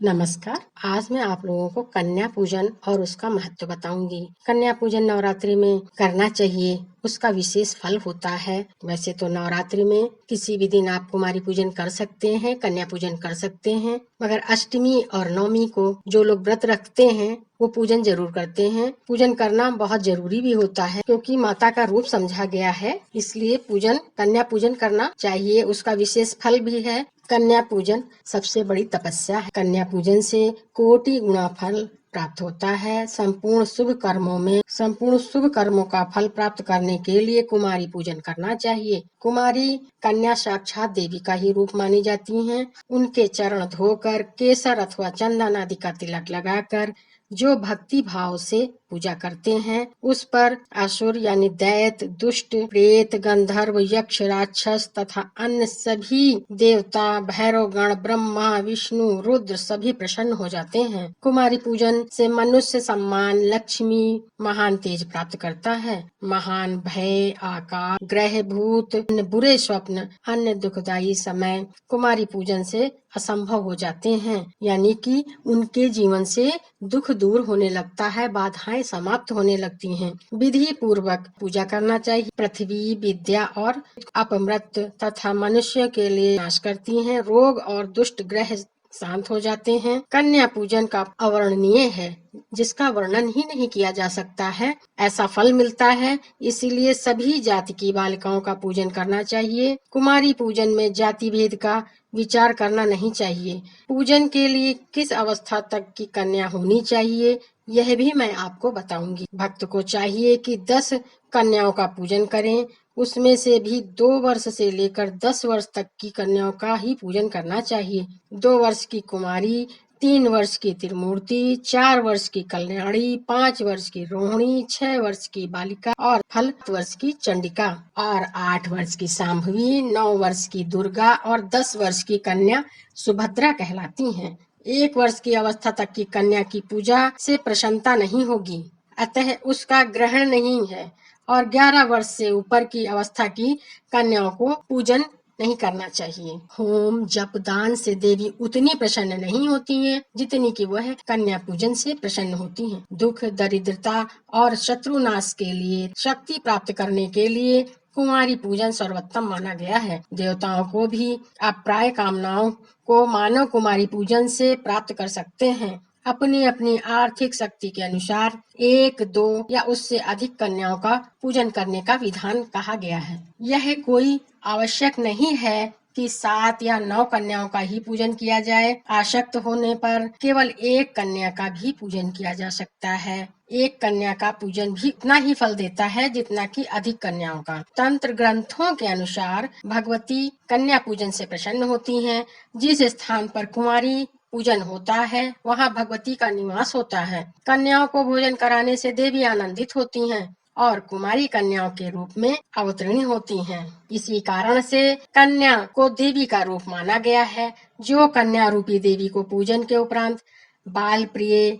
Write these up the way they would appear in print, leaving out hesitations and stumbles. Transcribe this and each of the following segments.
नमस्कार। आज मैं आप लोगों को कन्या पूजन और उसका महत्व बताऊंगी। कन्या पूजन नवरात्रि में करना चाहिए, उसका विशेष फल होता है। वैसे तो नवरात्रि में किसी भी दिन आप कुमारी पूजन कर सकते हैं, कन्या पूजन कर सकते हैं, मगर अष्टमी और नवमी को जो लोग व्रत रखते हैं वो पूजन जरूर करते हैं। पूजन करना बहुत जरूरी भी होता है क्योंकि माता का रूप समझा गया है, इसलिए कन्या पूजन करना चाहिए। उसका विशेष फल भी है। कन्या पूजन सबसे बड़ी तपस्या है। कन्या पूजन से कोटि गुणा फल प्राप्त होता है। संपूर्ण शुभ कर्मों का फल प्राप्त करने के लिए कुमारी पूजन करना चाहिए। कुमारी कन्या साक्षात देवी का ही रूप मानी जाती हैं। उनके चरण धोकर केसर अथवा चंदन आदि का तिलक लगाकर जो भक्ति भाव से पूजा करते हैं, उस पर असुर यानी दैत्य, दुष्ट, प्रेत, गंधर्व, यक्ष, राक्षस तथा अन्य सभी देवता, भैरव गण, ब्रह्मा, विष्णु, रुद्र सभी प्रसन्न हो जाते हैं। कुमारी पूजन से मनुष्य सम्मान, लक्ष्मी, महान तेज प्राप्त करता है। महान भय, आकाश, ग्रह, भूत, अन्य बुरे स्वप्न, अन्य दुखदायी समय कुमारी पूजन से असंभव हो जाते हैं, यानी कि उनके जीवन से दुख दूर होने लगता है, बाधाएं समाप्त होने लगती हैं। विधि पूर्वक पूजा करना चाहिए। पृथ्वी, विद्या और अपमृत तथा मनुष्य के लिए नाश करती हैं। रोग और दुष्ट ग्रह शांत हो जाते हैं। कन्या पूजन का अवर्णनीय है, जिसका वर्णन ही नहीं किया जा सकता है। ऐसा फल मिलता है, इसीलिए सभी जाति की बालिकाओं का पूजन करना चाहिए। कुमारी पूजन में जाति भेद का विचार करना नहीं चाहिए। पूजन के लिए किस अवस्था तक की कन्या होनी चाहिए, यह भी मैं आपको बताऊंगी। भक्त को चाहिए कि 10 कन्याओं का पूजन करें। उसमें से भी 2 वर्ष से लेकर 10 वर्ष तक की कन्याओं का ही पूजन करना चाहिए। 2 वर्ष की कुमारी, 3 वर्ष की त्रिमूर्ति, 4 वर्ष की कल्याणी, 5 वर्ष की रोहिणी, 6 वर्ष की बालिका और 7 वर्ष की चंडिका और 8 वर्ष की शांभवी, 9 वर्ष की दुर्गा और 10 वर्ष की कन्या सुभद्रा कहलाती हैं। 1 वर्ष की अवस्था तक की कन्या की पूजा से प्रसन्नता नहीं होगी, अतः उसका ग्रहण नहीं है। और 11 वर्ष से ऊपर की अवस्था की कन्याओं को पूजन नहीं करना चाहिए। होम, जप, दान से देवी उतनी प्रसन्न नहीं होती हैं जितनी कि वह कन्या पूजन से प्रसन्न होती हैं। दुख, दरिद्रता और शत्रु नाश के लिए, शक्ति प्राप्त करने के लिए कुमारी पूजन सर्वोत्तम माना गया है। देवताओं को भी अप्राय कामनाओं को मानव कुमारी पूजन से प्राप्त कर सकते हैं। अपनी अपनी आर्थिक शक्ति के अनुसार 1, 2 या उससे अधिक कन्याओं का पूजन करने का विधान कहा गया है। यह कोई आवश्यक नहीं है कि 7 या 9 कन्याओं का ही पूजन किया जाए। आसक्त होने पर केवल 1 कन्या का भी पूजन किया जा सकता है। 1 कन्या का पूजन भी उतना ही फल देता है जितना कि अधिक कन्याओं का। तंत्र ग्रंथों के अनुसार भगवती कन्या पूजन से प्रसन्न होती हैं। जिस स्थान पर कुमारी पूजन होता है वहाँ भगवती का निवास होता है। कन्याओं को भोजन कराने से देवी आनंदित होती हैं और कुमारी कन्याओं के रूप में अवतरणी होती हैं। इसी कारण से कन्या को देवी का रूप माना गया है। जो कन्या रूपी देवी को पूजन के उपरांत बाल प्रिय,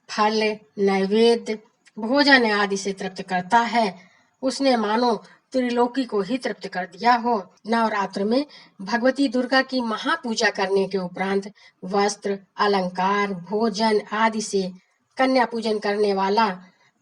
फल, नैवेद्य, भोजन आदि से तृप्त करता है, उसने मानो त्रिलोकी को ही तृप्त कर दिया हो। नवरात्र में भगवती दुर्गा की महापूजा करने के उपरांत वस्त्र, अलंकार, भोजन आदि से कन्या पूजन करने वाला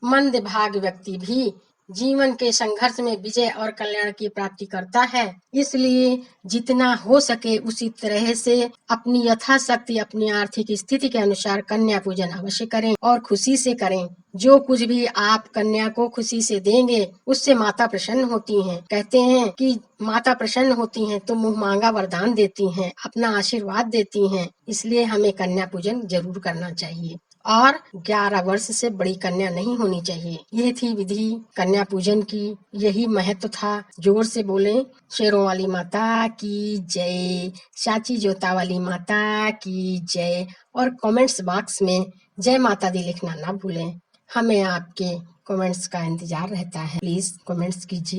मंदभाग व्यक्ति भी जीवन के संघर्ष में विजय और कल्याण की प्राप्ति करता है। इसलिए जितना हो सके उसी तरह से अपनी यथाशक्ति, अपनी आर्थिक स्थिति के अनुसार कन्या पूजन अवश्य करें और खुशी से करें। जो कुछ भी आप कन्या को खुशी से देंगे उससे माता प्रसन्न होती हैं। कहते हैं कि माता प्रसन्न होती हैं तो मुंह मांगा वरदान देती हैं, अपना आशीर्वाद देती हैं। इसलिए हमें कन्या पूजन जरूर करना चाहिए और 11 वर्ष से बड़ी कन्या नहीं होनी चाहिए। यह थी विधि कन्या पूजन की, यही महत्व था। जोर से बोले, शेरों वाली माता की जय, चाची जोता वाली माता की जय। और कमेंट्स बॉक्स में जय माता दी लिखना ना भूलें। हमें आपके कमेंट्स का इंतजार रहता है, प्लीज कमेंट्स कीजिए।